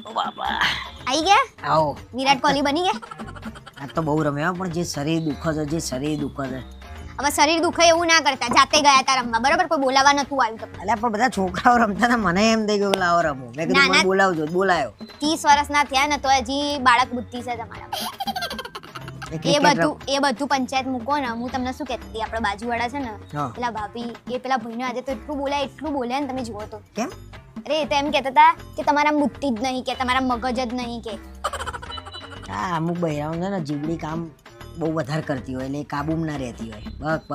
ઓ બાબા આવી ગયા? આવો. વિરાટ કોહલી બની ગયા? આ તો બહુ રમ્યા પણ જે શરીર દુખે છે હવે શરીર દુખે એવું ના કરતા, જાતે ગયા હતા રમવા, બરાબર? કોઈ બોલાવા નતું આવ્યું તમને. અલ્યા પણ બધા છોકરાઓ રમતા હતા, મને એમ થઈ ગયું કે લાવો રમો. મેં કીધું મને બોલાવજો, બોલાયો. 30 વર્ષના થયા ને તો હજી બાળક બુદ્ધિ છે તમારા. એ બધું પંચાયત મૂકો ને. હું તમને શું કહેતી હતી, આપણા બાજુવાળા છે ને પેલા ભાભી, એ પેલા ભાઈને આજે તો એટલું બોલ્યા ને, તમે જુઓ તો. કેમ? અરે એ તો એમ કહેતા હતા કે તમારા બુદ્ધિ જ નહીં, કે તમારા મગજ જ નહીં, કે હા અમુક બહેરાઓ છે ને જીવડી કામ બહુ વધારે કરતી હોય એટલે એ કાબૂમાં ના રહેતી હોય. બક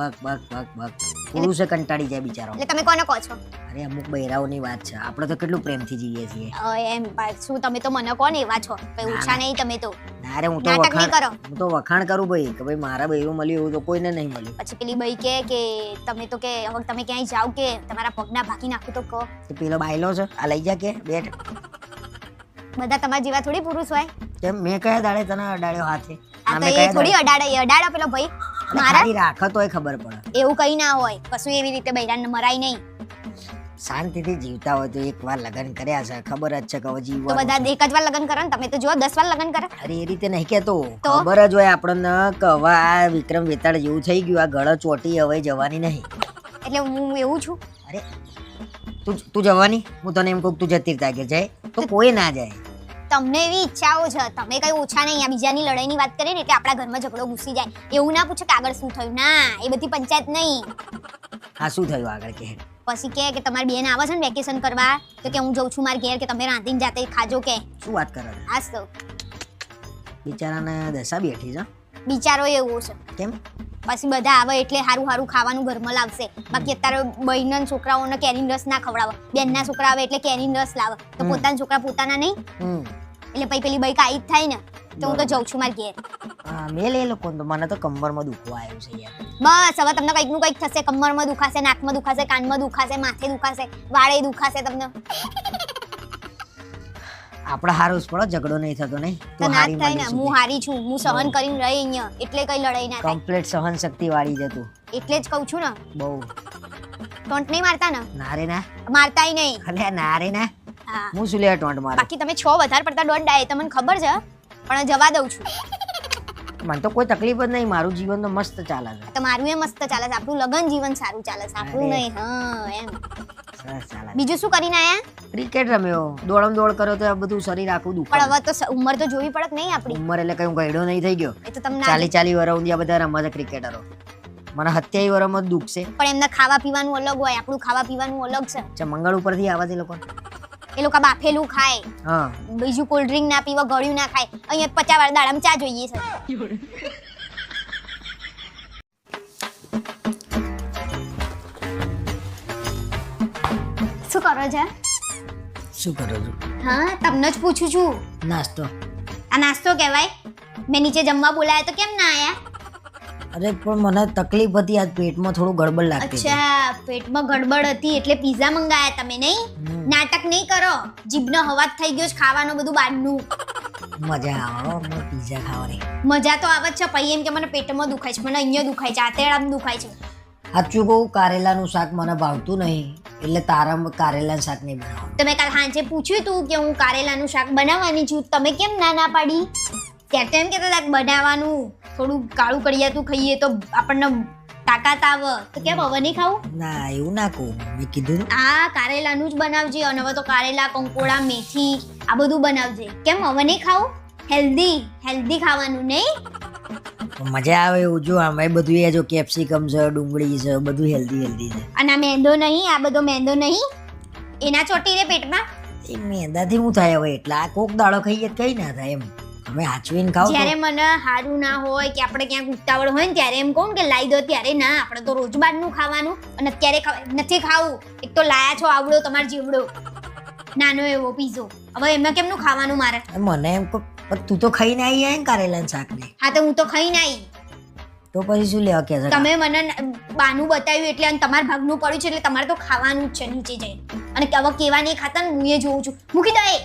પુરુષે કંટાળી જાય બિચારો. એટલે તમે કોને કહો છો? અરે અમુક બહેરાઓની વાત છે, આપણે તો કેટલું પ્રેમથી જીવીએ છીએ. એમ શું તમે તો મને કોણ એવા છો? કઈ ઓછા નહીં તમે તો. અરે હું તો વખાણ કરું ભાઈ કે ભાઈ મારા બહેરું મળ્યું એવું તો કોઈને નહીં મળ્યું. પછી પેલી બઈ કે તમે તો કે હવે તમે ક્યાંય જાવ કે તમારા પગના ભાગી નાખું તો કહો. પેલો બાયલો છે આ લઈ જા કે બેઠ. બધા તમારા જેવા થોડી પુરુષ હોય. કેમ મેં કયા દાડે તને અડાડ્યો હાથે? આ તો એ થોડી અડાડો પેલો ભાઈ મારા રાખો તોય ખબર પડે. એવું કઈ ના હોય, કશું એવી રીતે બૈરાને મરાય નહીં. શાંતિથી જીવતા હોય તો એકવાર લગ્ન કર્યા છે, ખબર જ છે કે હવે જીવવાનું. તો બધા એક જ વાર લગ્ન કરે ને, તમે તો જો 10 વાર લગ્ન કરે. અરે એ રીતે નહીં કેતો, ખબર જ હોય આપણને કે હવે આ વિક્રમ વેતાળ જેવું થઈ ગયું, આ ગળો ચોટી હવે જવાની નહીં. એટલે હું એવું છું? અરે તું જવાની? હું તને એમ કહું તું જતી રહે કે જાય તો કોઈ ના જાય. તમને એવી ઈચ્છાઓ છે, તમે કઈ ઓછા નહીં. આ બીજાની લડાઈની વાત કરી ને એટલે આપણા ઘરમાં ઝઘડો ઘૂસી જાય. એવું ના પૂછે કે આગળ શું થયું. ના, એ બધી પંચાયત નહીં. હા શું થયું આગળ કે? પછી કે તમારી બેન આવે છે ને વેકેશન કરવા, તો કે હું જઉં છું મારા ઘેર, કે તમે રાંધીને જાતે ખાજો. કે શું વાત કરે? હાસ તો બિચારાને દશા બેઠી છે. બિચારો એવો છે. કેમ? પછી બધા આવે એટલે સારું ખાવાનું ઘરમાં લાવશે. બાકી અત્યારે બહેનના છોકરાઓને કેરીનો રસ ના ખવડાવે, બેનના છોકરા આવે એટલે કેરીનો રસ લાવે, તો પોતાના છોકરા પોતાના નહીં. એટલે પછી પેલી બઈ કાઈ થાય ને, તો હું તો જઉં છું મારા ઘેર. મેં લે લોકો તો મને તો કમરમાં દુખવા આવ્યું છે યાર. બસ હવે તમને કંઈક નું કંઈક થશે. કમરમાં દુખાશે, નાકમાં દુખાશે, કાનમાં દુખાશે, માથે દુખાશે, વાળે દુખાશે તમને. આપણે હારું જ પડો, ઝઘડો નહીં થતો નહીં. તો ના થાય ને, હું હારી છું, હું સહન કરીને રહી અહીંયા, એટલે કઈ લડાઈ ના થાય. કમ્પ્લીટ સહન શક્તિ વાળી છે તું. એટલે જ કહું છું ને. બહુ ટોન્ટ નહીં મારતા ને? ના રે ના, મારતાય નહીં. અલ્યા ના રે ના, હું શું લે ટોન્ટ મારું? બાકી તમે 6 વધારે પડતા દોડ ડાય તમને ખબર છે, પણ જવા દઉં છું. મને તો કોઈ તકલીફ જ નહીં, મારું જીવન તો મસ્ત ચાલે છે. તો મારું એ મસ્ત ચાલે છે, આપણું લગન જીવન સારું ચાલે છે, આપણું નહીં. હા એમ. સરસ ચાલે. બીજું શું કરીને આયા? ક્રિકેટ રમ્યો, દોડમ દોડ કર્યો તો આ બધું શરીર આખું દુખે. પણ હવે તો ઉંમર તો જોવી પડે નહીં આપણી. ઉંમર એટલે કઈ ગયડો નહીં થઈ ગયો. એ તો તમને 40 વર્ષ ઊંધિયા બધા રમવા છે ક્રિકેટરો. મને 27 વર્ષમાં જ દુખશે. પણ એમને ખાવા પીવાનું અલગ હોય, આપણું ખાવા પીવાનું અલગ છે. મંગળ ઉપરથી આવા છે લોકો. એ લોકો બાફેલું ખાય, હા, બીજું કોલ્ડ ડ્રિંક ના પીવા, ગળ્યું ના ખાય. અહીંયા 50 વાર દાડામાં ચા જોઈએ છે. શું કરો છો? શું કરો છો? હા તમને જ પૂછું છું. નાસ્તો. આ નાસ્તો કહેવાય? મેં નીચે જમવા બોલાયા તો કેમ ના આયા? અરે પણ મને તકલીફ હતી, આજ પેટમાં થોડું ગડબડ લાગતી. અચ્છા, પેટમાં ગડબડ હતી એટલે પિઝા મંગાયા તમે નહીં? નાટક નહીં કરો, જીભનો હવાજ થઈ ગયો છે ખાવાનું બધું બહારનું. મજા આવે મને પિઝા ખાવાની. મજા તો આવે જ છે, પછી એમ કે મને પેટમાં દુખાય છે, મને અહીંયા દુખાય છે, આતેડામાં દુખાય છે. સાચું કહું, કારેલાનું શાક મને ભાવતું નહીં, એટલે તારા કારેલાનું શાક નહીં બનાવવાનું. તમે કાલ સાંજે પૂછ્યું તું કે હું કારેલાનું શાક બનાવવાની છું, તમે કેમ ના પાડી? ત્યારે તો એમ કહેતા હતા બનાવવાનું, થોડું કાળું કડિયાતું ખાઈએ તો આપણને તાકાત આવે. તો કેમ હવે નહીં ખાવું? ના એવું ના કહું, મેં કીધું આ કારેલાનું જ બનાવજે. અને હવે તો કારેલા, કંકોડા, મેથી આ બધું બનાવજે. કેમ હવે નહીં ખાવું? હેલ્ધી ખાવાનું નહીં? મજા આવે એવું. જો આમાં બધું એ જો કેપ્સિકમ છે, ડુંગળી છે, બધું હેલ્ધી છે. અને આ મેંદો નહીં, આ બધો મેંદો નહીં, એના ચોટી રે પેટમાં. એ મેંદાથી શું થાય હવે? એટલે આ કોક દાડો ખાઈએ કઈ ના થાય એમ. અમે હાચવીને ખાવ. જ્યારે મને સારું ના હોય કે આપણે ક્યાંક ઉતાવળ હોય ને ત્યારે એમ કહું કે લાવી દો, ત્યારે ના. આપણે તો રોજ બહારનું ખાવાનું, અને અત્યારે નથી ખાવું. એક તો લાયા છો આવડો તમારો જીવડો નાનો એવો પીઝો, હવે એમાં કેમનું ખાવાનું મારે? મને એમ કહો તું તો ખાઈને આવી જાય ને કારેલાનું શાક ને. હા તો હું તો ખાઈને આવી. તો પછી શું લેવા કે છે? તમે મને બાનું બતાવ્યું એટલે અને તમારા ભાગનું પડ્યું છે એટલે તમારે તો ખાવાનું જ છે નીચે જઈને. અને હવે કેવા નહીં ખાતા ને, હું એ જોઉં છું. મૂકી દો એ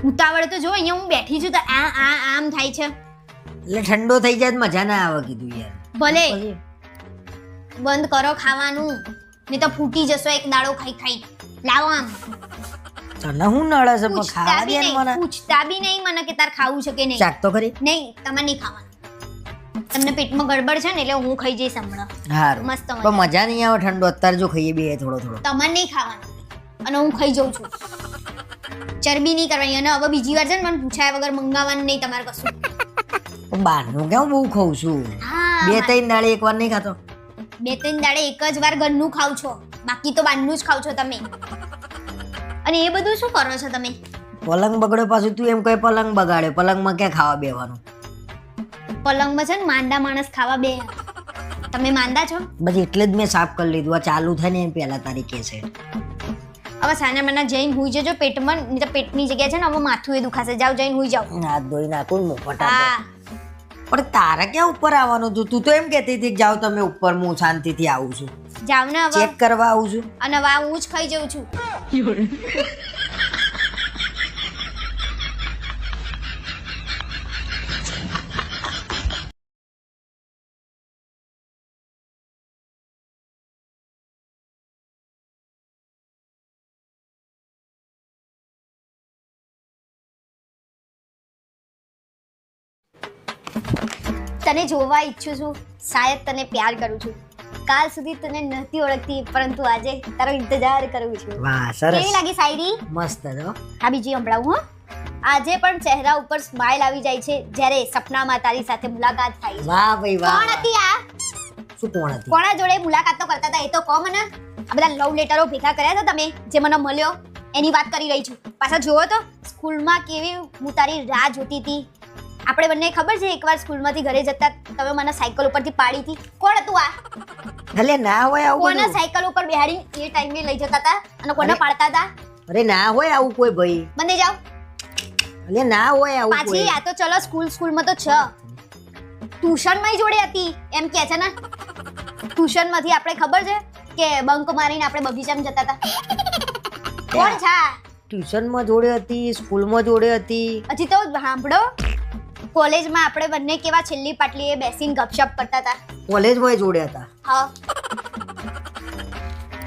ઉતાવળ તો જો, અહીંયા હું બેઠી છું તો આમ થાય છે. એટલે ઠંડો થઈ જાય મજા ના આવે કીધું યાર. ભલે બંધ કરો ખાવાનું, નહીં તો ફૂટી જશો એક દાડો ખાઈ. લાવો આમ. તને હું નળે છે પણ પૂછતા ખાવા બી દે ને નહીં મને પૂછતા બી નહીં મને કે તાર ખાવું છે કે નહીં ચાક તો ખરી નહીં તમારે નહીં ખાવાનું તમને પેટમાં ગડબડ છે ને એટલે હું ખાઈ જઈશ હમણાં હારું મસ્ત પણ મજા નહીં આવે ઠંડો અત્યારે જો ખાઈએ બે થોડો થોડો તમારે નહીં ખાવાનું અને હું ખાઈ જાઉં છું ચરબી નહીં કરવાની અને હવે બીજી વાર છે ને મને પૂછાયા વગર મંગાવવાનું નહીં તમારે કશું પણ બહારનું કેવું બહુ ખાઉં છું હા 2-3 દાડે એક વાર નહીં ખાતો 2-3 દાડે એક જ વાર ઘરનું ખાવ છો બાકી તો બહારનું જ ખાવ છો તમે અને એ બધું શું કરો છો તમે પલંગ બગડ્યો પાછું તું એમ કહે પલંગ બગાડ્યો પલંગમાં ક્યાં ખાવા બેવાનું પલંગમાં છે ને માંદા માણસ ખાવા બે તમે માંદા છો બસ એટલે જ મેં સાફ કરી લીધું આ ચાલુ થાય ને એમ પહેલા તારી કેસે હવે સાના મના જઈને હુઈ જજો પેટમાં નહીં તો પેટની જગ્યાએ છે ને હવે માથું એ દુખાશે જાઓ જઈને હુઈ જાઓ હાથ ધોઈ નાખું ને ફટાફટ હા પણ તારે ક્યાં ઉપર આવવાનું હતું તું તો એમ કહેતી હતી કે જાઓ તમે ઉપર હું શાંતિથી આવું છું જાવ ને હવે ચેક કરવા આવું છું અને હવે હું જ ખાઈ જાઉં છું તને જોવા ઈચ્છું છું શાયદ તને પ્યાર કરું છું કાલ સુધી તને નથી ઓળખતી પરંતુ આજે તારો ઇંતજાર કરું છું વાહ સરસ કેવી લાગી શાયરી મસ્ત જો હા બીજી સંભળાવું હો આજે પણ ચહેરા ઉપર સ્માઈલ આવી જાય છે જ્યારે સપનામાં તારી સાથે મુલાકાત થાય છે વાહ ભાઈ વાહ કોણ હતી આ શું કોણ હતી કોના જોડે મુલાકાત તો કરતા હતા એ તો કહો મને આ બધા લવ લેટરો ભેગા કર્યા હતા તમે જે મને મળ્યો એની વાત કરી રહી છું પાછા જુઓ તો સ્કૂલમાં કેવી હું તારી રાહ જોતી હતી આપણે બંને ખબર છે એકવાર સ્કૂલમાંથી ઘરે જતા તમે મને સાયકલ ઉપરથી પાડી હતી કોણ હતું આ ભલે ના હોય આવું કોના બધું? સાયકલ ઉપર બેહાડી એ ટાઈમે લઈ જતા હતા અને કોને પાડતા હતા અરે ના હોય આવું કોઈ ભાઈ બંને જાઓ અરે ના હોય આવું પાછી કોઈ આ તો ચલો સ્કૂલમાં તો છે ટ્યુશનમાં જોડે હતી એમ કે છે ને ટ્યુશનમાંથી આપણે ખબર છે કે બંક મારીને આપણે બગીચામાં જતા હતા કોણ છે આ? ટ્યુશનમાં જોડે હતી સ્કૂલમાં જોડે હતી હજી તો સાંભળો કોલેજમાં આપણે બંને કેવા છેલ્લી પાટલીએ બેસીને ગપશપ કરતા હતા કોલેજમાં જોડે હતા હા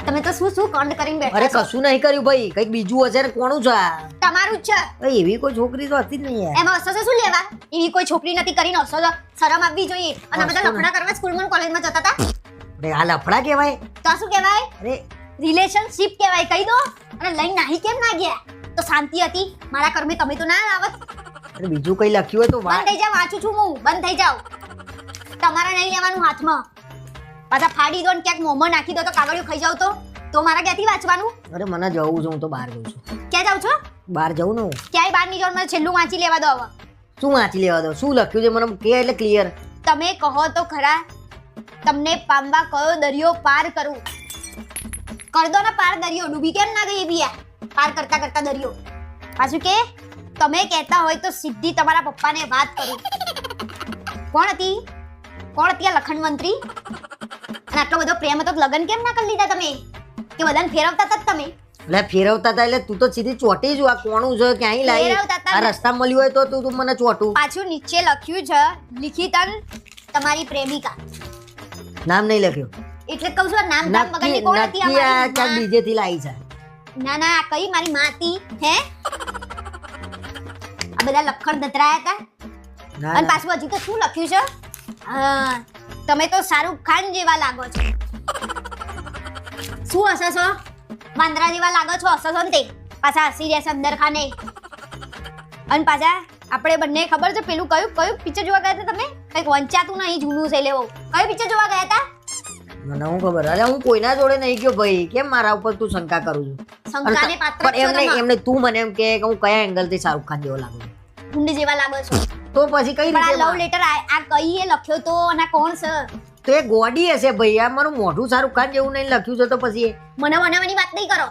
તમે તો શું શું કાંડ કરીને અરે બેઠા છો કશું નહીં કર્યું ભાઈ કઈક બીજું હશે ને કોનું છે આ? તમારું જ છે ભાઈ, એવી કોઈ છોકરી તો હતી જ નહીં યાર એમાં અસર શું લેવા એવી કોઈ છોકરી નથી કરીને અસર શરમ આપવી જોઈએ અને આ બધા અસર લફડા કરવા સ્કૂલમાં કોલેજમાં જતા હતા અરે આ લફડા કહેવાય તો આ શું કહેવાય અરે રિલેશનશિપ કહેવાય કહી દો અને લઈ નાહી કેમ ના ગયા તો શાંતિ હતી મારા કર્મે તમે તો ના આવત અરે બીજું કઈ લખ્યું હોય તો બંધ થઈ જાવ વાંચું છું હું બંધ થઈ જાવ તમારે નહીં લેવાનું હાથમાં પાછા ફાડી દો ને ક્યાંક મોંમાં નાખી દો તો કાગળિયું ખાઈ જાવ તો મારા ક્યાંથી વાંચવાનું અરે મને જવું છે હું તો બહાર જઉં છું ક્યાં જાવ છો બહાર જવું ને હું ક્યાંય બહાર નહીં જાવ મને છેલ્લું વાંચી લેવા દો હવે શું વાંચી લેવા દો શું લખ્યું છે મને કે એટલે ક્લિયર તમે કહો તો ખરા તમને પામવા કયો દરિયો પાર કરું કર દો ને પાર દરિયો ડૂબી કેમ ના ગઈ બિયા પાર કરતા કરતા દરિયો પાછું કે તમે કહેતા હોય તો સીધી તમારા પપ્પાને વાત કરું કોણ હતી આ લખન મંત્રી અને આટલો બધો પ્રેમ હતો તો લગ્ન કેમ ના કરી લીધા તમે કે બધાને ફેરવતા હતા જ તમે એટલે ફેરવતા હતા એટલે તું તો સીધી ચોટી જ આ કોણું છે ક્યાંય લાવી ફેરવતા હતા આ ને. રસ્તા મળ્યું હોય તો તું મને ચોટું પાછું નીચે લખ્યું છે લિખિતન તમારી પ્રેમિકા નામ નહીં લખ્યું એટલે કહું છું આ નામ ધામ વગરની કોણ હતી નક્કી આ અમારી ક્યાંક માં? બીજેથી લાવી છે ના ના આ કઈ મારી માં હતી હે આ બધા લખણ દતરાયા હતા ના, અને ના. પાછું હજી તો શું લખ્યું છે હા તમે તો શાહરુખ ખાન જેવા લાગો છો શું હસો છો વાંદરા જેવા લાગો છો હસો છો ને તે પાછા હસી રહ્યા છે અંદર ખાને અને પાછા આપણે બંને ખબર છે પેલું કયું પિક્ચર જોવા ગયા હતા તમે કંઈક વંચાતું નહીં જૂનું છે લેવો કયું પિક્ચર જોવા ગયા હતા મને હું ખબર અરે હું કોઈના જોડે નહીં ગયો ભાઈ કેમ મારા ઉપર તું શંકા કરું છું શંકાને પાત્ર પણ છો એમને તમે. એમને તું મને એમ કે હું કયા એંગલ થી શાહરુખ ખાન જેવો લાગુ છું ગુંડ જેવા લાગો છો તો પછી કઈ પણ આ રીતે લવ લેટર આ કઈ એ લખ્યો તો અને આ કોણ છે તો એ ગોડી હશે ભાઈ આ મારું મોઢું શાહરુખ ખાન જેવું નહીં લખ્યું છે તો પછી મને મનાવાની વાત નહીં કરો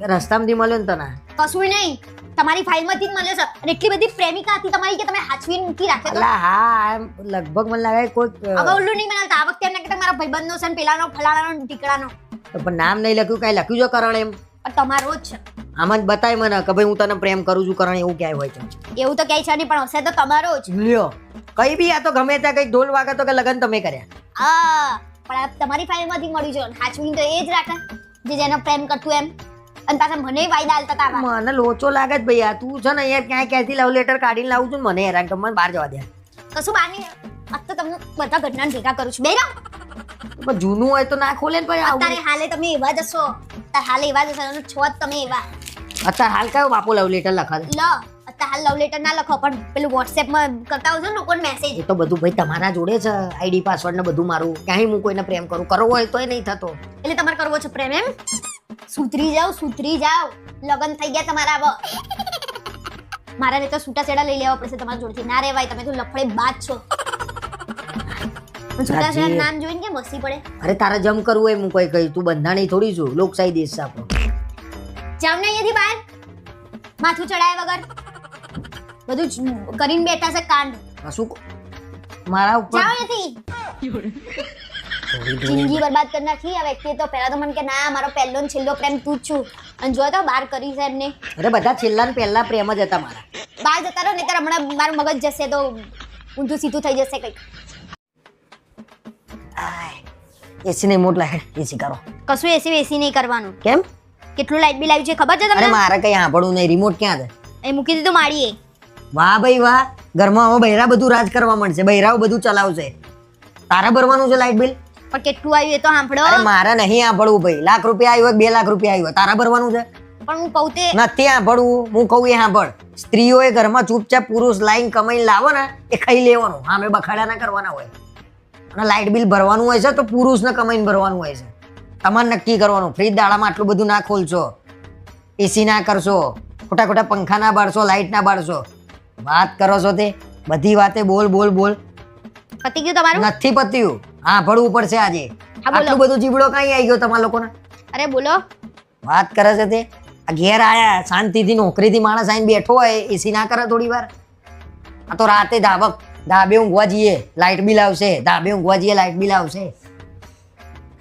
એ રસ્તામાંથી મળ્યો ને તને કશું નહીં તમારી ફાઇલમાંથી જ મળ્યો છે અને એટલી બધી પ્રેમિકા હતી તમારી કે તમે હાચવીને મૂકી રાખ્યો તો અલા હા એમ લગભગ મને લાગે કોઈ હવે ઉલ્લુ નહીં બનાવતા આ વખતે એમને કહેતા મારા ભાઈબંધનો છે ને પેલાનો ફલાણાનો ઢીકડાનો પણ નામ નહીં લખ્યું કઈ લખ્યું છે કરણ એમ પણ તમારો જ છે આમાં જ બતાય મને કે ભાઈ હું તને પ્રેમ કરું છું કરણ એવું ક્યાંય હોય છે એવું તો ક્યાંય છે નહીં પણ હશે તો તમારો જ લ્યો કઈ બી આ તો ગમે ત્યાં કઈ ઢોલ વાગે તો કે લગન તમે કર્યા આ પણ આ તમારી ફાઇલમાંથી મળ્યું છે અને હાચવીને તો એ જ રાખે જે જેનો પ્રેમ કરતું એમ અને પાછા મને વાયદા આલતા હતા આવા. મને લોચો લાગે જ ભાઈ આ તું છે ને યાર ક્યાંય ક્યાંથી લવ લેટર કાઢીને લાવું છું ને મને હેરાન કર મને બહાર જવા દે કશું બહાર નહીં. આજ તો તમને બધા ઘટનાને ભેગા કરું છું. બેરા પણ જૂનું હોય તો ના ખોલે ને ભાઈ આવું. અત્યારે હાલે તમે એવા જશો, અત્યારે હાલે એવા જશો અને છો જ તમે એવા. અત્યારે હાલ કયો બાપુ લવ લેટર લખા દે લો અત્યારે હાલ લવ લેટર ના લખો પણ પેલું વોટ્સએપમાં કરતા હોય છે ને લોકોને મેસેજ. એ તો બધું ભાઈ તમારા જોડે છે આઈડી પાસવર્ડ ને બધું મારું ક્યાંય હું કોઈને પ્રેમ કરું કરવો હોય તોય નહીં થતો. એટલે તમારે કરવો છે પ્રેમ એમ? સુધરી જાવ. લગન થઈ ગયા તમારા હવે. મારા ને તો છૂટાછેડા લઈ લેવા પડશે તમારા જોડેથી. ના રેવાય, તમે તો લફડે બાજ છો. છૂટાછેડા નામ જોઈને કેમ હસી પડે? અરે તારે જમ કરવું હોય હું કોઈ કહી તું બંધાણી થોડી છું લોકશાહી દેશ છે આપણો. જાવ ને અહીંયાથી બહાર, માથું ચડાય વગર બધું જ કરીને બેઠા છે કાંડ. શું મારા ઉપર જાવ અહીંયાથી. જિંદગી બરબાદ કરી નાખી આ વ્યક્તિએ તો. પહેલા તો મને કે ના મારો પહેલો ને છેલ્લો પ્રેમ તું જ છું, અને જો તો બહાર કરી છે એમને. અરે બધા છેલ્લા ને પહેલા પ્રેમ જ હતા મારા. બહાર જતા રહો નહીતર હમણાં મારું મગજ જશે તો ઊંધું સીધું થઈ જશે કંઈક. એસી નહીં મોટ લાગે એસી કરો. કશું એસી વેસી નહીં કરવાનું. કેમ? કેટલું લાઈટ બિલ આવ્યું છે ખબર છે અરે તમને? મારે કઈ સાંભળવું નહીં રિમોટ ક્યાં છે? એ મૂકી દીધું માળીએ. વાહ ભાઈ વાહ ઘરમાં હવે બૈરા બધું રાજ કરવા માંડશે બૈરાઓ બધું ચલાવશે. તારે ભરવાનું છે લાઈટ બિલ? પણ કેટલું આવ્યું એ તો સાંભળો. અરે મારે નહીં સાંભળવું ભાઈ. લાખ રૂપિયા આવ્યો 2 લાખ રૂપિયા આવ્યો તારા ભરવાનું છે? પણ હું કહું તે નથી સાંભળવું હું કહું એ સાંભળ. સ્ત્રીઓએ ઘરમાં ચૂપચાપ પુરુષ લાઈન કમાઈને લાવો ને એ ખાઈ લેવાનું. હા મેં બખાડા ના કરવાના હોય. અને લાઈટ બિલ ભરવાનું હોય છે તો પુરુષને કમાઈને ભરવાનું હોય છે. તમારે નક્કી કરવાનું. ફ્રીજ દાડામાં આટલું બધું ના ખોલશો, એસી ના કરશો, ખોટા ખોટા પંખા ના બાળશો, લાઈટ ના બાળશો. વાત કરો છો તે બધી વાતે બોલ બોલ બોલ. પતી ગયું તમારું? નથી પત્યું. હા ભરવું પડશે આજે. હા, બોલો. આટલું બધું જીબડો કઈ આવી ગયો તમારા લોકોને? અરે બોલો. વાત કરે છે તે આ ઘેર આયા શાંતિથી નોકરીથી માણસ આવીને બેઠો હોય એસી ના કરે થોડી વાર? આ તો રાતે ધાબે ઊંઘવા જઈએ લાઇટ બિલ આવશે, ધાબે ઊંઘવા જઈએ લાઇટ બિલ આવશે.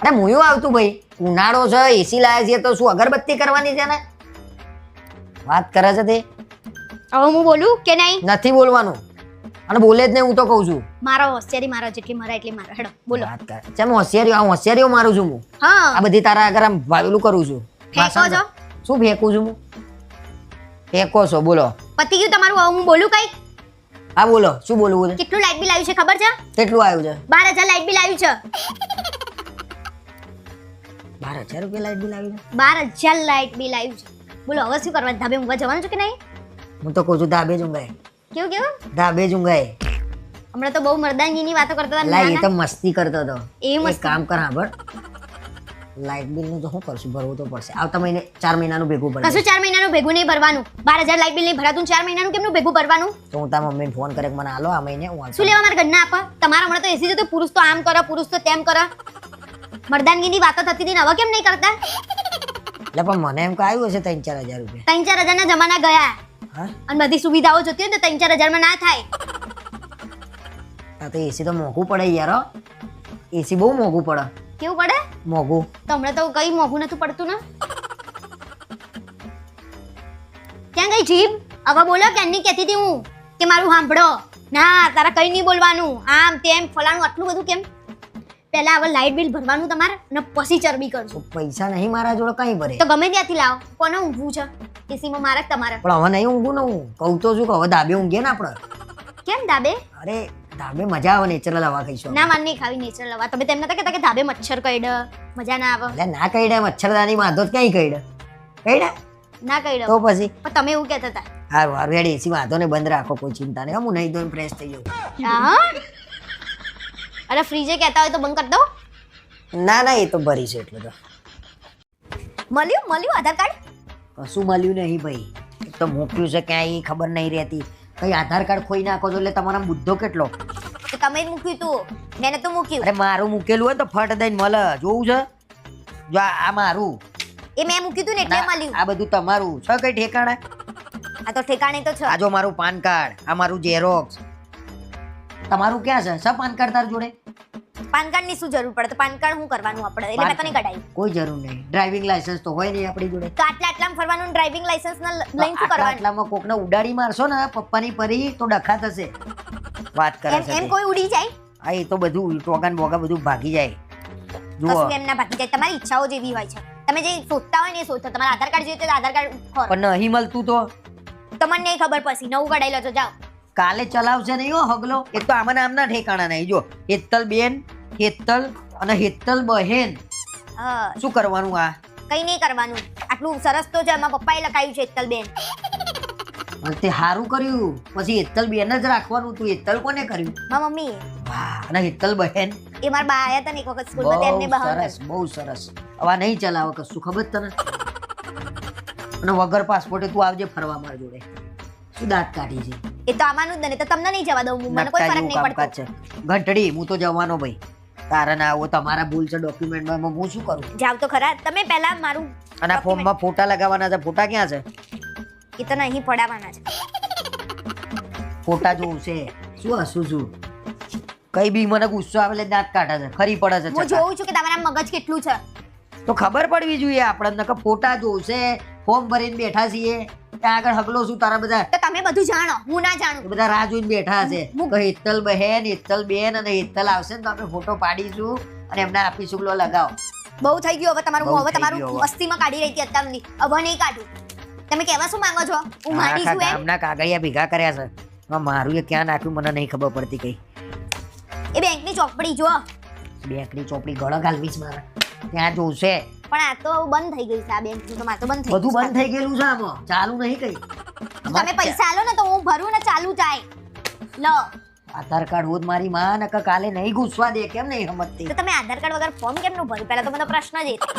અરે મુયું આવતું ભાઈ ઉનાળો છે એસી લાયા છીએ તો શું અગરબત્તી કરવાની છે ને? વાત કરે છે તે. હવે હું બોલું કે નહીં? નથી બોલવાનું અને બોલે જ નહીં હું તો કહું છું. મારો હોશિયારી મારો જેટલી મારા એટલી મારા. હેડો બોલો. વાત કરે ચમ હોશિયારીઓ મારું છું હું. હા આ બધી તારા આગળ આમ વાવેલું કરું છું. ફેંકો છો? શું ફેંકું છું હું? ફેંકો છો બોલો. પતી ગયું તમારું? હવે હું બોલું કઈ? હા બોલો શું બોલવું છે? કેટલું લાઈટ બિલ આવ્યું છે ખબર છે? કેટલું આવ્યું છે? 12,000 લાઈટ બિલ આવ્યું છે. 12,000 રૂપિયા લાઈટ બિલ આવ્યું છે? 12,000 લાઈટ બિલ આવ્યું છે. બોલો હવે શું કરવા? ધાબે ઊંઘવા જવાનું છે કે નહીં? હું તો કહું છું ધાબે જ ઊંઘાય. કેવું? ધાબે જ ઊંઘાય. હમણાં તો બહુ મર્દાનગીની વાતો કરતા હતા. લાઈ એ નાના. તો મસ્તી કરતો હતો. એ એક મસ્તી. કામ કર સાંભળ લાઈટ બિલ નું તો શું કરશું ભરવું તો પડશે. આવતા મહિને 4 મહિનાનું ભેગું પડશે. કશું 4 મહિનાનું ભેગું નહીં ભરવાનું. 12,000 લાઈટ બિલ નહીં ભરાતું, 4 મહિનાનું કેમનું ભેગું ભરવાનું? તો હું તારા મમ્મીને ફોન કરે કે મને આલો આ મહિને હું શું લેવા મારા ઘરના આપા? તમારા હમણાં તો એસી તો પુરુષ તો આમ કરે, પુરુષ તો તેમ કરે. મર્દાનગીની વાતો થતી હતી ને હવે કેમ નહીં કરતા? એટલે પણ મને એમ કે આવ્યું હશે 3-4 હજાર રૂપિયા. 3-4 હજારના જમાના ગયા હા અને બધી સુવિધાઓ જોતી હોય ને તો 3-4 હજારમાં ના થાય. આ તો એસી તો મોંઘું પડે યાર. એસી બહુ મોંઘું પડે. કેવું પડે? મોંઘું તો હમણાં તો કઈ મોંઘું નતું પડતું ને. ક્યાં ગઈ જીભ? હવે બોલો ક્યાંની કહેતી હતી હું કે મારું સાંભળો. ના તારા કઈ નહીં બોલવાનું. આમ તેમ ફલાણું આટલું બધું કેમ? પહેલા હવે લાઈટ બિલ ભરવાનું તમારે અને પછી ચરબી કરજો. તો પૈસા નહીં મારા જોડે કઈ ભરે. તો ગમે ત્યાંથી લાવો. કોને ઊંઘવું છે એસીમાં? મારે કે તમારે? પણ હવે નહીં ઊંઘું ને હું કહું તો છું કે હવે ધાબે ઊંઘીએ ને આપણે. કેમ ધાબે? અરે ધાબે મજા આવે નેચરલ હવા ખાઈશું. ના માન નહીં ખાવી નેચરલ હવા. તમે તેમ નતા કહેતા કે ધાબે મચ્છર કરડે મજા ના આવે? એટલે ના કઈડે મચ્છરદાની વાંધો જ ક્યાંય કઈડે કઈડે ના કરડે તો પછી પણ તમે એવું કહેતા હતા. હારું હારું હેડી એસી વાંધો ને બંધ રાખો કોઈ ચિંતા નહીં. હું નહીં ધોઈને ફ્રેશ થઈ જાઉં. હા અરે ફ્રીજે કહેતા હોય તો બંધ કરી દો. ના ના એ તો ભરી છે એટલે તો. મળ્યું આધાર કાર્ડ? કશું મળ્યું નહીં ભાઈ. એક તો મોકલ્યું છે ક્યાંય એ ખબર નહીં રહેતી. કઈ આધાર કાર્ડ ખોઈ નાખો છો એટલે તમારા બુદ્ધો કેટલો. તો તમે જ મૂક્યું તું, મેં નતું મૂક્યું. અરે મારું મૂકેલું હોય તો ફટ દઈને મળે. જોવું છે જો આ મારું. એ મેં મૂક્યું તું ને એટલે મળ્યું. આ બધું તમારું છે કઈ ઠેકાણે? આ તો ઠેકાણે તો છે. આ જો મારું પાન કાર્ડ, આ મારું ઝેરોક્સ. તમારું ક્યાં છે? સબ પાન કાર્ડ તાર જોડે? પાન કાર્ડ ની શું જરૂર પડે? તો પાન કાર્ડ શું કરવાનું આપણે? એટલે મેં તો નહીં કઢાયું. કોઈ જરૂર નહીં. ડ્રાઇવિંગ લાયસન્સ તો હોય નહીં આપણી જોડે. તો આટલામાં ફરવાનું ડ્રાઇવિંગ લાયસન્સ ના લઈને શું કરવાનું? આટલામાં કોકને ઉડાડી મારશો ને પપ્પાની પરી તો ડખા થશે. વાત કરે છે એમ કોઈ ઉડી જાય? આ એ તો બધું ટોગાન બોગા બધું ભાગી જાય. જુઓ કશું એમ ના ભાગી જાય. તમારી ઈચ્છાઓ જેવી હોય છે. તમે જે શોધતા હોય ને એ શોધો. તમારા આધાર કાર્ડ જોઈએ તો આધાર કાર્ડ ખોરો. પણ નહીં મળતું તો તમને નહીં ખબર પછી નવું કઢાઈ લો છો. જાઓ. કાલે ચલાવશે નહીં હો હગલો. એક તો આમાં નામના ઠેકાણા નહીં. જો હેતલ બેન, હેતલ અને હેતલ બહેન. હા, શું કરવાનું આ? કઈ નહીં કરવાનું. આટલું સરસ તો છે. એમાં પપ્પાએ લખાયું છે હેતલ બેન. અને તે સારું કર્યું. પછી હેતલ બેન જ રાખવાનું. તું હેતલ કોને કર્યું? મારા મમ્મી વાહ. અને હેતલ બહેન એ મારા બા આયા હતા ને એક વખત સ્કૂલમાં તેમને બહુ બહાર સરસ, બહુ સરસ. હવે આ નહીં ચલાવે કશું, ખબર છે તને? અને વગર પાસપોર્ટે તું આવજે ફરવા માર જોડે. શું દાંત કાઢી છે? એ તો આમાંનું જ ને. તો તમને નહીં જવા દઉં. મને કોઈ ફરક નહીં કામકાજ પડતો. છે ઘંટડી. હું તો જવાનો ભાઈ. તારા ના આવો તમારા ભૂલ છે ડોક્યુમેન્ટમાં. એમાં હું શું કરું? જાવ તો ખરા. તમે પહેલા મારું અને આ ફોર્મમાં ફોટા લગાવવાના છે. ફોટા ક્યાં છે? એ તો નહીં પડાવવાના છે. ફોટા જોઉં છે. શું હસું છું? કઈ બી મને ગુસ્સો આવે એટલે દાંત કાઢે છે. ખરી પડે છે હું ચકા. જોઉં છું કે તમારા મગજ કેટલું છે. તો ખબર પડવી જોઈએ આપણને કે ફોટા જોઉં છે. ફોર્મ ભરીને બેઠા છીએ ત્યાં આગળ હગલો શું તારા બધા તો તમે બધું જાણો, હું ના એ જાણું. બધા રાહ જોઈને બેઠા છે કે હેતલ બહેન, હેતલ બેન અને હેતલ આવશે ને તો આપણે ફોટો પાડીશું અને એમને આપીશું. લો લગાવો. બહુ થઈ ગયું હવે તમારું. બહુ હું હવે થઈ તમારું ગયું હવે. મસ્તીમાં કાઢી રહી હતી અત્યારની. હવે નહીં કાઢું. તમે કહેવા શું માંગો છો? હું માંડી આખા છું એમ? ગામના કાગળિયા ભેગા કર્યા છે. એમાં મારું એ ક્યાં નાખ્યું મને નહીં ખબર પડતી. કઈ એ બેંકની ચોપડી જો. બેંકની ચોપડી ગળો ગાલવીશ મારે ત્યાં જોશે. પણ આ તો બંધ થઈ ગઈ છે. આ બેંકનું તો મારે તો બંધ થઈ બધું ગયું બંધ થઈ ગયેલું છે. આમાં ચાલુ નહીં કઈ. છે. તમે પૈસા આલો ને તો હું ભરું ને ચાલુ થાય. લો. આધાર કાર્ડ હોત મારી માં નકર કાલે નહીં ઘૂસવા દે. કેમ નહીં સમજતી? તો તમે આધાર કાર્ડ વગર ફોર્મ કેમનું ભર્યું? પહેલા તો મને પ્રશ્ન જ એ થાય.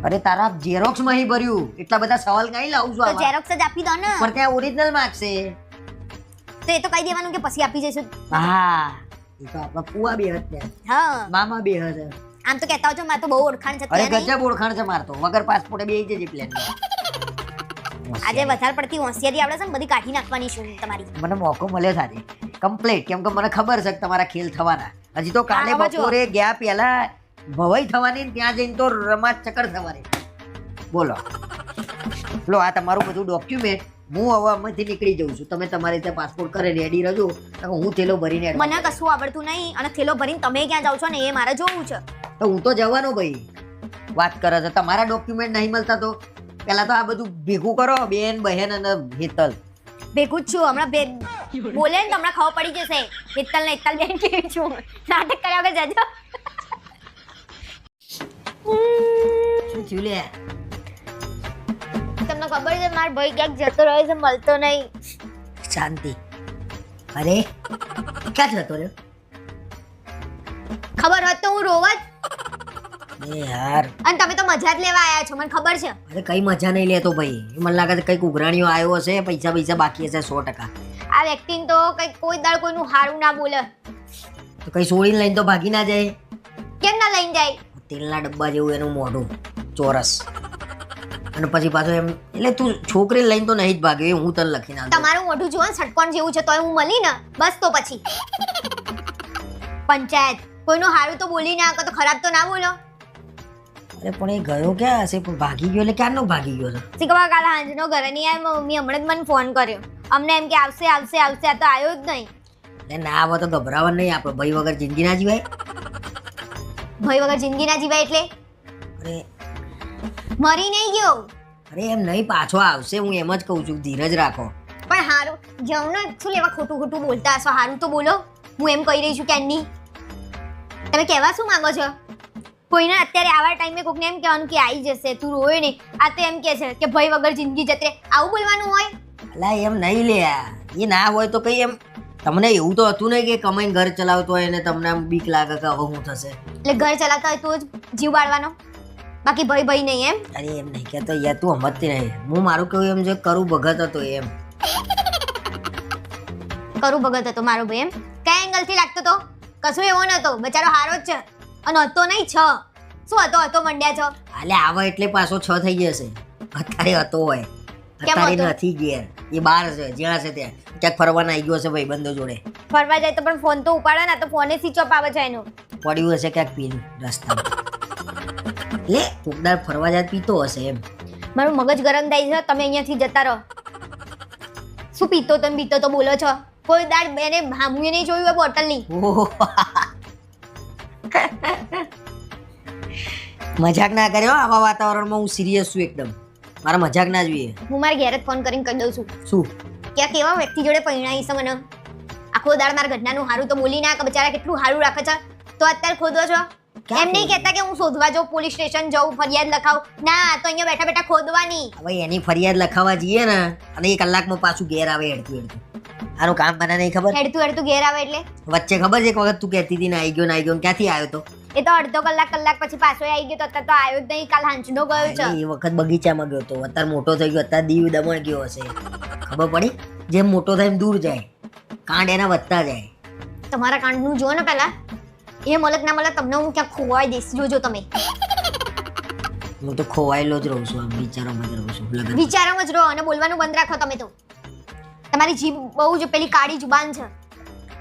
અરે તારા ઝેરોક્સ માં ઈ ભર્યું. એટલા બધા સવાલ કઈ લાવું છું તો આમાં? ઝેરોક્સ જ આપી દો ને. પણ ત્યાં ઓરિજિનલ માંગશે. તો એ તો કહી દેવાનું કે પછી આપી જઈશું. હા એ તો આપણા ફુવા બે હતા, હા, મામા બે હતા. આમ તો કહેતા હોય મારે તો બહુ ઓળખાણ છે અરે ત્યાં નહીં. ગજબ ઓળખાણ છે મારતો. વગર પાસપોર્ટે બે જજે પ્લેન. આજે વધારે પડતી હોશિયારી આવડે છે ને બધી કાઢી નાખવાની છું તમારી. મને મોકો મળ્યો સાથે કમ્પ્લીટ. કેમ કે મને ખબર છે કે તમારા ખેલ થવાના. હજી તો કાલે હા, હવે જો. બપોરે ગયા પહેલા ભવાઈ થવાની ને ત્યાં જઈને તો રમાત ચક્કર થવાની. બોલો લો આ તમારું બધું ડોક્યુમેન્ટ. હું હવે આમાંથી નીકળી જઉં છું. તમે તમારી રીતે પાસપોર્ટ કરે રેડી રહેજો. હું થેલો ભરીને મને કશું આવડતું નહીં અને થેલો ભરીને તમે ક્યાં જાવ છો ને એ મારે જોવું છે. તો હું તો જવાનો ભાઈ. વાત કરે છે તમારા ડોક્યુમેન્ટ નહીં મળતા તો પેલા તો આ બધું ભેગું કરો. બેન, બહેન અને હેતલ ભેગું જ છું. હમણાં બોલે ને તો હમણાં ખબર પડી જશે. હેતલ ને હેતલ બેન કેવી છું. નાટક કર્યા વગર જજો. શું થયું લે? તમને ખબર છે મારો ભાઈ ક્યાંક જતો રહ્યો છે, મળતો નહીં. શાંતિ. અરે ક્યાં જતો રહ્યો? ખબર હોત તો હું રોવત. એ યાર અને તમે તો મજા જ લેવા આયા છો, મને ખબર છે. અરે કઈ મજા નહીં લેતો ભાઈ. મને લાગે છે કઈક ઉઘરાણીઓ આવ્યો હશે. પૈસા પૈસા બાકી હશે 100%. આ વ્યક્તિને તો કઈ કોઈ દાડ કોઈનું હારું ના બોલે. તો કઈ છોડીને લઈને તો ભાગી ના જાય. કેમ ના લઈને જાય? તેલના ડબ્બા જેવું એનું મોઢું ચોરસ. અને પછી પાછો એમ એટલે તું છોકરીને લઈને તો નહીં જ ભાગ્યો. એ હું તને લખીને આલું. તમારું મોઢું જુઓ ને ષટકોણ જેવું છે તોય હું મળી ને બસ તો પછી પંચાયત. કોઈનું હારું તો બોલી ના તો ખરાબ તો ના બોલો. અરે પણ એ ગયો ક્યાં હશે? પણ ભાગી ગયો એટલે ક્યારનો ભાગી ગયો છે? શીખવા કાલ હાંજનો ઘરે નહીં આવ્યો. મમ્મી હમણાં જ મને ફોન કર્યો. અમને એમ કે આવશે આવશે આવશે. આ તો આવ્યો જ નહીં. એટલે ના આવે તો ગભરાવાનું નહીં. આપણે ભાઈ વગર જિંદગી ના જીવાય. ભાઈ વગર જિંદગી ના જીવાય એટલે અરે મરી નહીં ગયો. અરે એમ નહીં, પાછો આવશે. હું એમ જ કહું છું ધીરજ રાખો. પણ હારું જવું ને શું લેવા ખોટું ખોટું બોલતા હશો? હારું તો બોલો. હું એમ કહી રહી છું કે એની તમે કહેવા શું માંગો છો? કોઈને અત્યારે આવા ટાઈમે કોકને એમ કહેવાનું કે આવી જશે, તું રોય નહીં. આ તો એમ કહે છે કે ભાઈ વગર જિંદગી જતી રહે. આવું બોલવાનું હોય? અલા એમ નહીં લે. એ ના હોય તો કઈ એમ તમને એવું તો હતું નહીં કે કમાઈને ઘર ચલાવતો હોય ને તમને આમ બીક લાગે કે હવે શું થશે. એટલે ઘર ચલાવતા હોય તો જ જીવ બાળવાનો, બાકી ભાઈ ભાઈ નહીં એમ? અરે એમ નહીં કહેતો યાર, તું સમજતી નહીં. હું મારું કેવું એમ જે કરું ભગત હતો એમ. કરું ભગત હતો મારો ભાઈ એમ? કયા એંગલથી લાગતો તો? કશું એવો નતો. બચારો હારો જ છે. અને હતો નહીં 6. શું હતો મંડ્યા છો? હાલે આવે એટલે પાછો 6 થઈ જશે. અત્યારે હતો હોય, કેમ અત્યારે હતો? નથી ઘેર. એ બહાર છે, જ્યાં છે ત્યાં ક્યાંક ફરવાના આવી ગયો છે ભાઈ બંધો જોડે. ફરવા જાય તો પણ ફોન તો ઉપાડે ને. તો ફોને સ્વિચ ઓફ આવે છે એનું. પડ્યું હશે ક્યાંક પીને રસ્તામાં. લે કોકદાર ફરવા જાય પીતો હશે એમ. મારું મગજ ગરમ થાય છે. તમે અહીંયાથી જતા રહો. શું પીતો તો ને પીતો તો બોલો છો? કોઈ દાડ બેને હામુએ નહીં જોયું હોય બોટલની. ઓહો. મજાક ના કર્યો આવા વાતાવરણમાં. હું સિરિયસ છું એકદમ. મારા મજાક ના જોઈએ. હું મારા ઘેર જ ફોન કરીને કહી દઉં છું શું કે આ કેવા વ્યક્તિ જોડે પરણાઈ છે મને. આખો દાડ મારા ઘરનાનું હારું તો બોલી ના કે બચારા કેટલું હારું રાખે છે, તો અત્યારે ખોદો છો. ક્યાં એમ નહીં કહેતા કે હું શોધવા જાઉં, પોલીસ સ્ટેશન જાઉં, ફરિયાદ લખાવ. ના, તો અહીંયા બેઠા બેઠા ખોદવાની. હવે એની ફરિયાદ લખાવા જઈએ ને અને એ કલાકમાં પાછું ઘેર આવે હેડતું હેડતું. આનું કામ મને નહીં ખબર. હેડતું હેડતું ઘેર આવે એટલે વચ્ચે ખબર છે એક વખત તું કહેતી હતી ને આવી ગયો ને આવી ગયો ને, ક્યાંથી આવ્યો તો? એ તો અડધો કલાક પછી પાછો આવી ગયો, તો અત્યારે તો આવ્યો જ નહીં. કાલ હાંજનો ગયો છે. એ વખત બગીચામાં ગયો તો, અત્યારે મોટો થઈ ગયો, અત્યારે દીવ દમણ ગયો હશે. ખબર પડી? જેમ મોટો થાય એમ દૂર જાય, કાંડ એના વધતા જાય. તમારા કાંડનું જો ને પહેલા, એ મલક ના મલક તમને હું ક્યાંક ખોવાઈ દઈશ, જોજો તમે. હું તો ખોવાયેલો જ રહું છું, આમ વિચારોમાં જ રહું છું. લગન વિચારોમાં જ રહો અને બોલવાનું બંધ રાખો તમે તો. તમારી જીભ બહુ જ પેલી કાળી જુબાન છે,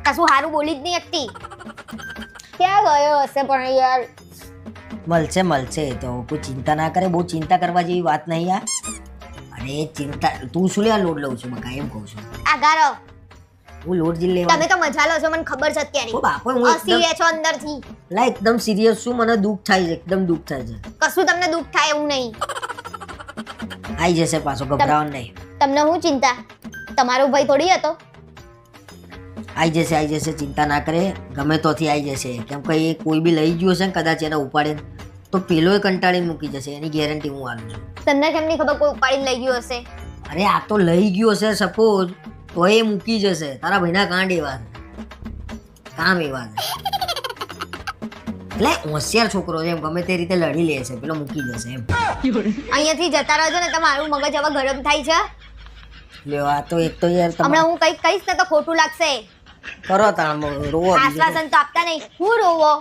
કશું સારું બોલી જ નહીં શકતી. ક્યાં ગયો હશે પણ યાર? મળશે તો કોઈ ચિંતા ના કરે. બહુ ચિંતા કરવા જેવી વાત નહીં યાર. અને ચિંતા તું શું લે લોડ લઉં છું બકા, એમ કહું છું. આગારો હું લોડ જ લેવા. તમે તો મજા લો છો, મને ખબર છે અત્યારે. ઓ બાપો, હું હસી રહ્યા છો અંદરથી. લા એકદમ સિરિયસ છું. મને દુઃખ થાય છે, એકદમ દુઃખ થાય છે. કશું તમને દુઃખ થાય એવું નહીં. આવી જશે પાછો, ગભરાવાનું નહીં. તમને હું ચિંતા? તમારો ભાઈ થોડી હતો. આવી જશે, ચિંતા ના કરે. ગમે તોથી આવી જશે. કેમ કે એ કોઈ બી લઈ ગયો હશે ને કદાચ એને ઉપાડે તો પેલો કંટાળીને મૂકી જશે. એની ગેરંટી હું આલું છું. તમને કેમ નહીં ખબર કોઈ ઉપાડીને લઈ ગયું હશે? અરે આ તો લઈ ગયો હશે સપોઝ, તો એ મૂકી જશે. તારા ભાઈના કાંડ એવા છે, કામ એવા છે. એટલે હોશિયાર છોકરો છે, એમ ગમે તે રીતે લડી લે છે. પેલો મૂકી જશે એમ. અહીંયાથી જતા રહેજો ને, તમારું મગજ હવે ગરમ થાય છે. લ્યો આ તો એક તો યાર હમણાં હું કંઈક કહીશ ને તો ખોટું લાગશે. કરો તાણ રોવો. આશ્વાસન તો આપતા નહીં. હું રોવો?